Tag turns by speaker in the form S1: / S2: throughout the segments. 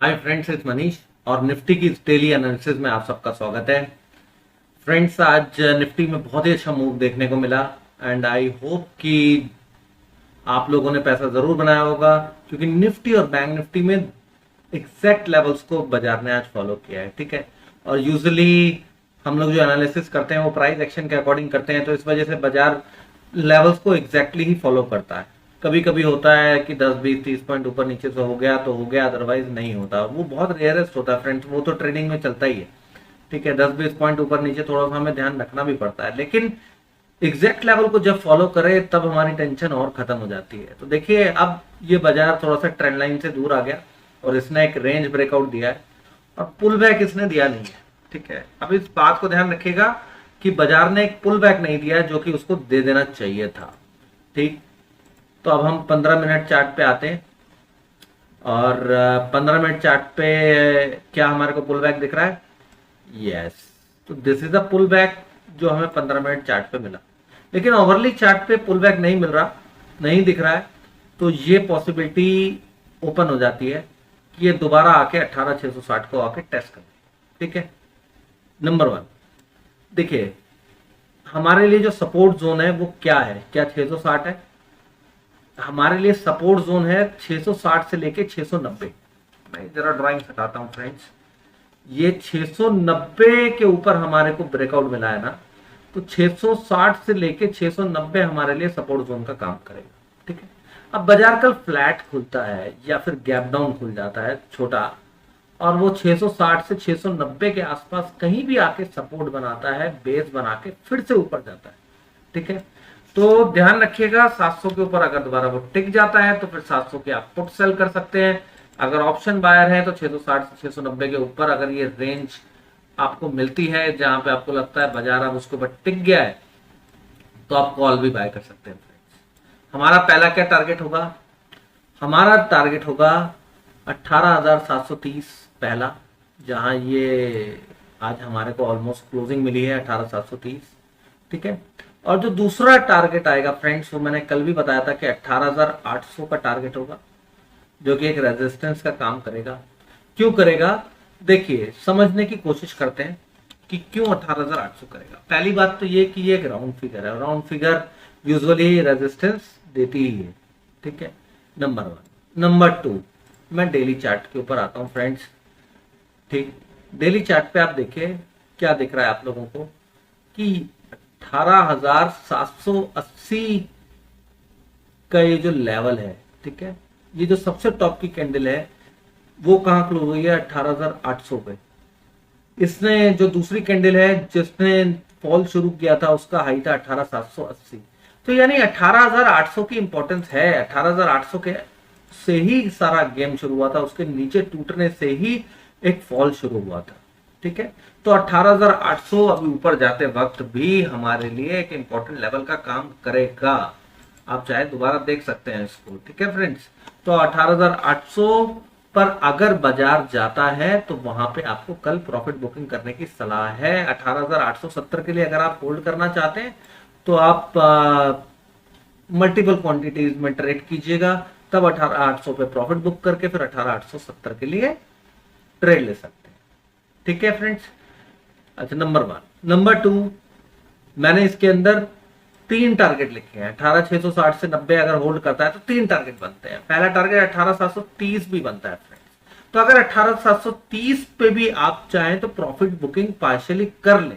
S1: Hi friends, it's Manish और Nifty की daily analysis में आप सबका स्वागत है। फ्रेंड्स, आज निफ्टी में बहुत ही अच्छा मूव देखने को मिला एंड आई होप कि आप लोगों ने पैसा जरूर बनाया होगा, क्योंकि निफ्टी और बैंक निफ्टी में एग्जैक्ट लेवल्स को बाजार ने आज फॉलो किया है। ठीक है, और यूजुअली हम लोग जो एनालिसिस करते हैं वो प्राइस एक्शन के अकॉर्डिंग करते हैं, तो इस वजह से बाजार लेवल्स को एग्जैक्टली ही फॉलो करता है। कभी कभी होता है कि 10 20 30 पॉइंट ऊपर नीचे से हो गया तो हो गया, अदरवाइज नहीं होता। वो बहुत रेयरेस्ट होता है फ्रेंड्स, वो तो ट्रेडिंग में चलता ही है। ठीक है, 10 20 पॉइंट ऊपर नीचे थोड़ा सा हमें ध्यान रखना भी पड़ता है, लेकिन एग्जैक्ट लेवल को जब फॉलो करे तब हमारी टेंशन और खत्म हो जाती है। तो देखिए, अब ये बाजार थोड़ा सा ट्रेंड लाइन से दूर आ गया और इसने एक रेंज ब्रेकआउट दिया है और पुल बैक इसने दिया नहीं है। ठीक है, अब इस बात को ध्यान रखिएगा कि बाजार ने एक पुल बैक नहीं दिया है जो कि उसको दे देना चाहिए था। ठीक, तो अब हम 15 मिनट चार्ट पे आते हैं और 15 मिनट चार्ट पे क्या हमारे को पुल बैक दिख रहा है? यस, तो this is the pull back जो हमें 15 मिनट चार्ट पे मिला। लेकिन ओवरली चार्ट पे पुल बैक नहीं मिल रहा, नहीं दिख रहा है, तो ये पॉसिबिलिटी ओपन हो जाती है कि ये दोबारा आके 18660 को आके टेस्ट कर दे। ठीक है, नंबर वन देखिए, हमारे लिए जो सपोर्ट जोन है वो क्या है? क्या 660 है? हमारे लिए सपोर्ट जोन है 660 से लेके 690। मैं जरा ड्राइंग हटाता हूं फ्रेंड्स। ये 690 के ऊपर हमारे को ब्रेकआउट मिला है ना, तो 660 से लेके 690 हमारे लिए सपोर्ट जोन का काम करेगा। ठीक है, अब बाजार कल फ्लैट खुलता है या फिर गैप डाउन खुल जाता है छोटा, और वो 660 से 690 के आसपास कहीं भी आके सपोर्ट बनाता है, बेस बना के फिर से ऊपर जाता है। ठीक है, तो ध्यान रखिएगा 700 के ऊपर अगर दोबारा वो टिक जाता है तो फिर 700 के आप पुट सेल कर सकते हैं। अगर ऑप्शन बायर है तो 660 से 690 के ऊपर अगर ये रेंज आपको मिलती है जहां पे आपको लगता है बाजार अब उसके ऊपर टिक गया है, तो आप कॉल भी बाय कर सकते हैं फ्रेंड्स। हमारा पहला क्या टारगेट होगा? हमारा टारगेट होगा 18,730 पहला, जहां ये आज हमारे को ऑलमोस्ट क्लोजिंग मिली है 18,730। ठीक है, और जो दूसरा टारगेट आएगा फ्रेंड्स, वो मैंने कल भी बताया था कि 18,800 का टारगेट होगा, जो कि एक रेजिस्टेंस का काम करेगा। क्यों करेगा? देखिए, समझने की कोशिश करते हैं कि क्यों 18,800 करेगा। पहली बात तो ये कि ये एक राउंड फिगर है, राउंड फिगर यूजुअली रेजिस्टेंस देती ही है। ठीक है, नंबर वन। नंबर टू, मैं डेली चार्ट के ऊपर आता हूं फ्रेंड्स। ठीक, डेली चार्ट पे आप देखिए क्या दिख रहा है आप लोगों को कि 18,780 का ये जो लेवल है, ठीक है, ये जो सबसे टॉप की कैंडल है वो कहां क्लोज हुई है? 18,800 पे। इसने जो दूसरी कैंडल है जिसने फॉल शुरू किया था उसका हाई था 18,780। तो यानी 18,800 की इंपॉर्टेंस है। 18,800 के से ही सारा गेम शुरू हुआ था, उसके नीचे टूटने से ही एक फॉल शुरू हुआ था। ठीक है, तो 18,800 अभी ऊपर जाते वक्त भी हमारे लिए एक इंपॉर्टेंट लेवल का काम करेगा। आप चाहे दोबारा देख सकते हैं इसको। ठीक है फ्रेंड्स, तो 18,800 पर अगर बाजार जाता है तो वहां पे आपको कल प्रॉफिट बुकिंग करने की सलाह है। 18,870 के लिए अगर आप होल्ड करना चाहते हैं तो आप मल्टीपल क्वांटिटीज में ट्रेड कीजिएगा, तब 18,800 पे प्रॉफिट बुक करके फिर 18,870 के लिए ट्रेड ले सकते हैं। ठीक है फ्रेंड्स, अच्छा नंबर वन। नंबर टू, मैंने इसके अंदर 3 टारगेट लिखे हैं। 18,660 से 90 अगर होल्ड करता है तो 3 टारगेट बनते हैं। पहला टारगेट 18,730 भी बनता है फ्रेंड्स। तो अगर 18,730 पे भी आप चाहें तो प्रॉफिट बुकिंग पार्शियली कर ले।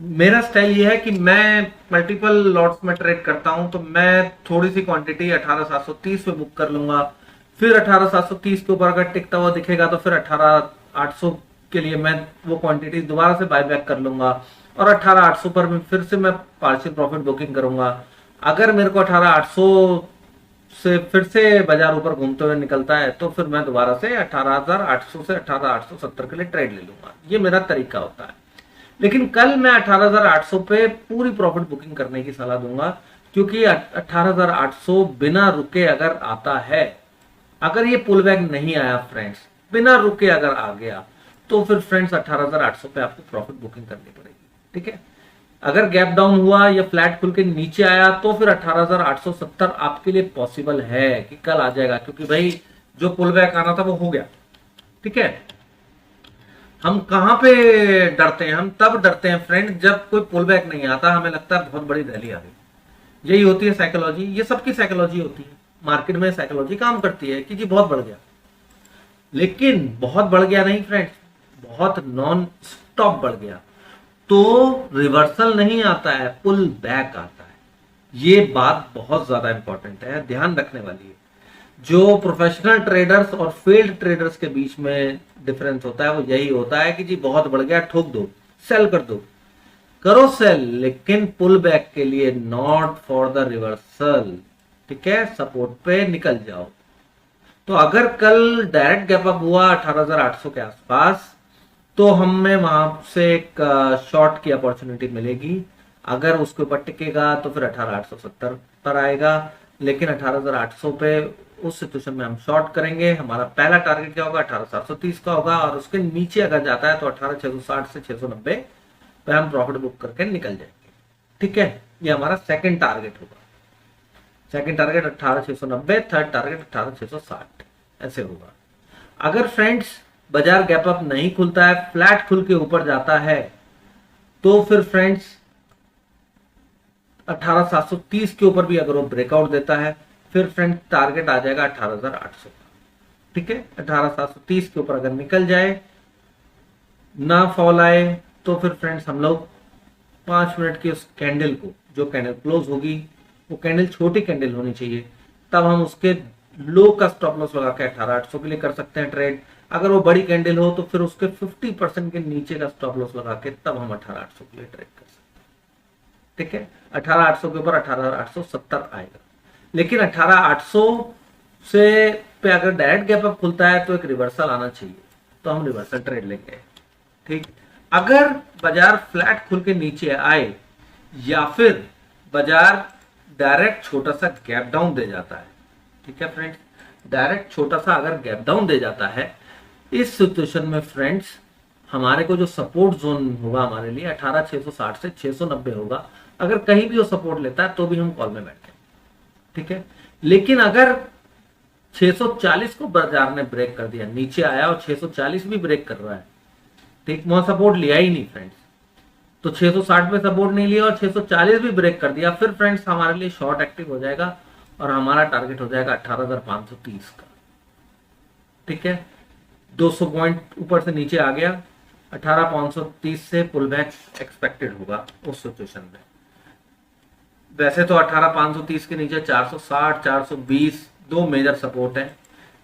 S1: मेरा स्टाइल ये है कि मैं मल्टीपल लॉट्स में ट्रेड करता हूं, तो मैं थोड़ी सी क्वांटिटी 18,730 पे बुक कर लूंगा, फिर 18,730 के ऊपर अगर टिकता हुआ दिखेगा तो फिर 18,800 के लिए मैं वो क्वांटिटी दोबारा से बाय बैक कर लूंगा, और 18,800 पर फिर से मैं पार्शियल प्रॉफिट बुकिंग करूंगा। अगर मेरे को 18,800 से फिर से बाजार ऊपर घूमते हुए निकलता है तो फिर मैं दोबारा से 18,800 से 18,870 के लिए ट्रेड ले लूंगा। ये मेरा तरीका होता है। लेकिन कल मैं 18,800 पे पूरी प्रॉफिट बुकिंग करने की सलाह दूंगा, क्योंकि 18,800 बिना रुके अगर आता है, अगर ये पुल बैक नहीं आया फ्रेंड्स, बिना रुके अगर आ गया, तो फिर फ्रेंड्स 18,800 पे आपको प्रॉफिट बुकिंग करनी पड़ेगी। ठीक है, अगर गैप डाउन हुआ या फ्लैट खुल के नीचे आया तो फिर 18,870 आपके लिए पॉसिबल है कि कल आ जाएगा, क्योंकि भाई जो पुल बैक आना था वो हो गया। ठीक है। हम कहां पे डरते हैं? हम तब डरते हैं फ्रेंड जब कोई पुल बैक नहीं आता, हमें लगता है बहुत बड़ी रैली आ गई। यही होती है साइकोलॉजी, ये सबकी साइकोलॉजी होती है। मार्केट में साइकोलॉजी काम करती है कि जी बहुत बढ़ गया, लेकिन बहुत बढ़ गया नहीं फ्रेंड्स, बहुत नॉन स्टॉप बढ़ गया तो रिवर्सल नहीं आता है, पुल बैक आता है। ये बात बहुत ज्यादा इंपॉर्टेंट है, ध्यान रखने वाली है। जो प्रोफेशनल ट्रेडर्स और फील्ड ट्रेडर्स के बीच में डिफरेंस होता है वो यही होता है कि जी बहुत बढ़ गया, ठोक दो, सेल कर दो, करो सेल, लेकिन पुल बैक के लिए, नॉट फॉर द रिवर्सल। ठीक है, सपोर्ट पे निकल जाओ। तो अगर कल डायरेक्ट गैप अप हुआ 18,800 के आसपास, तो हमें वहां से एक शॉर्ट की अपॉर्चुनिटी मिलेगी। अगर उसके ऊपर टिकेगा तो फिर 18,870 पर आएगा, लेकिन 18,800 पे उस सिचुएशन में हम शॉर्ट करेंगे। हमारा पहला टारगेट क्या होगा? 18,730 का होगा, और उसके नीचे अगर जाता है तो 18,660 से 690 पे हम प्रॉफिट बुक करके निकल जाएंगे। ठीक है, ये हमारा सेकंड टारगेट होगा। सेकंड टारगेट 18,690, थर्ड टारगेट 18,660, ऐसे होगा। अगर फ्रेंड्स बाजार गैप अप नहीं खुलता है, फ्लैट खुल के ऊपर जाता है, तो फिर फ्रेंड्स 18,730 के ऊपर भी अगर वो ब्रेकआउट देता है, फिर फ्रेंड टारगेट आ जाएगा 18,800। ठीक है, 18,730 के ऊपर अगर निकल जाए, ना फॉल आए, तो फिर फ्रेंड्स हम लोग 5 मिनट की उस कैंडल को, जो कैंडल क्लोज होगी वो कैंडल छोटी कैंडल होनी चाहिए, तब हम उसके लो का स्टॉप लॉस लगा के 18,800 के लिए कर सकते हैं ट्रेड। अगर वो बड़ी कैंडल हो तो फिर उसके 50% के नीचे का स्टॉप लॉस लगा के तब हम 18,800 के लिए ट्रेड कर सकते हैं। ठीक है, 18,800 के ऊपर 18,870 आएगा, लेकिन 18,800 से पे अगर डायरेक्ट गैप अप खुलता है तो एक रिवर्सल आना चाहिए, तो हम रिवर्सल ट्रेड लेंगे। ठीक, अगर बाजार फ्लैट खुल के नीचे आए या फिर बाजार डायरेक्ट छोटा सा गैप डाउन दे जाता है, ठीक है फ्रेंड्स, डायरेक्ट छोटा सा अगर गैप डाउन दे जाता है, इस सिचुएशन में फ्रेंड्स हमारे को जो सपोर्ट जोन होगा हमारे लिए 18,660 से 690 होगा। अगर कहीं भी वो सपोर्ट लेता है तो भी हम कॉल में बैठे। ठीक है, लेकिन अगर 640 को बाजार ने ब्रेक कर दिया, नीचे आया और 640 भी ब्रेक कर रहा है, ठीक, वहां सपोर्ट लिया ही नहीं फ्रेंड्स, तो 660 पे सपोर्ट नहीं लिया और 640 भी ब्रेक कर दिया, फिर फ्रेंड्स हमारे लिए शॉर्ट एक्टिव हो जाएगा और हमारा टारगेट हो जाएगा 18,530 का। ठीक है, 200 पॉइंट ऊपर से नीचे आ गया, 18,530 से पुल बैक एक्सपेक्टेड होगा उस सिचुएशन में। वैसे तो 18,530 के नीचे 460, 420 दो मेजर सपोर्ट है।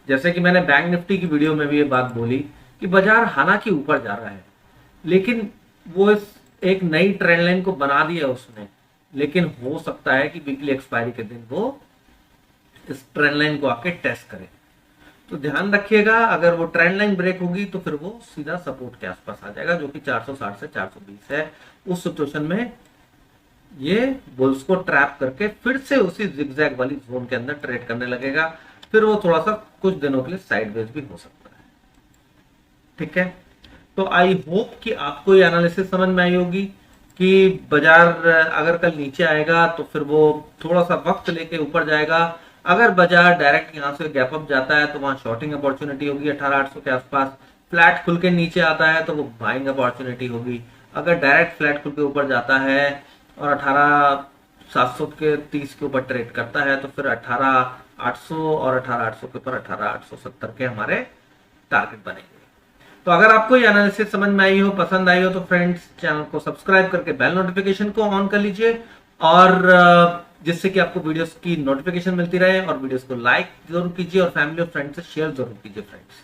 S1: जैसे कि मैंने बैंक निफ्टी की वीडियो में भी ये बात बोली कि बाजार हालांकि ऊपर जा रहा है, लेकिन वो इस एक नई ट्रेंड लाइन को बना दिया उसने, लेकिन हो सकता है कि वीकली एक्सपायरी के दिन वो इस ट्रेंड लाइन को आके टेस्ट करे। तो ध्यान रखिएगा, अगर वो ट्रेंड लाइन ब्रेक होगी तो फिर वो सीधा सपोर्ट के आसपास आ जाएगा, जो कि 460 से 420 है। उस सिचुएशन में ये बुल्स को ट्रैप करके फिर से उसी जिगजैग वाली जोन के अंदर ट्रेड करने लगेगा, फिर वो थोड़ा सा कुछ दिनों के लिए साइडवेज भी हो सकता है। ठीक है, तो आई होप कि आपको ये एनालिसिस समझ में आई होगी कि बाजार अगर कल नीचे आएगा तो फिर वो थोड़ा सा वक्त लेके ऊपर जाएगा। अगर बाजार डायरेक्ट यहाँ से गैप अप जाता है तो वहां शॉर्टिंग अपॉर्चुनिटी होगी 18,800 के आसपास। फ्लैट खुल के नीचे आता है तो वो बाइंग अपॉर्चुनिटी होगी। अगर डायरेक्ट फ्लैट खुल के ऊपर जाता है और 18,700 के 30 के ऊपर ट्रेड करता है तो फिर 18,800 और 18,800 के ऊपर 18,870 के हमारे टारगेट बनेंगे। तो अगर आपको ये एनालिसिस समझ में आई हो, पसंद आई हो, तो फ्रेंड्स चैनल को सब्सक्राइब करके बेल नोटिफिकेशन को ऑन कर लीजिए, और जिससे कि आपको वीडियोस की नोटिफिकेशन मिलती रहे। और वीडियोस को लाइक जरूर कीजिए और फैमिली और फ्रेंड्स से शेयर जरूर कीजिए। फ्रेंड्स,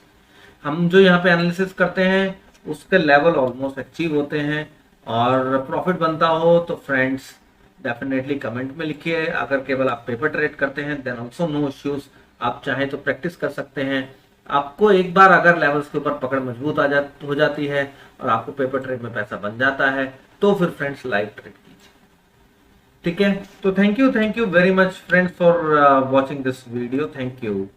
S1: हम जो यहाँ पे एनालिसिस करते हैं उसके लेवल ऑलमोस्ट अचीव होते हैं, और प्रॉफिट बनता हो तो फ्रेंड्स डेफिनेटली कमेंट में लिखिए। अगर केवल आप पेपर ट्रेड करते हैं देन ऑल्सो नो इश्यूज, आप चाहें तो प्रैक्टिस कर सकते हैं। आपको एक बार अगर लेवल्स के ऊपर पकड़ मजबूत हो जाती है और आपको पेपर ट्रेड में पैसा बन जाता है तो फिर फ्रेंड्स लाइव ट्रेड कीजिए। ठीक है, तो thank you very much friends for watching this video. Thank you.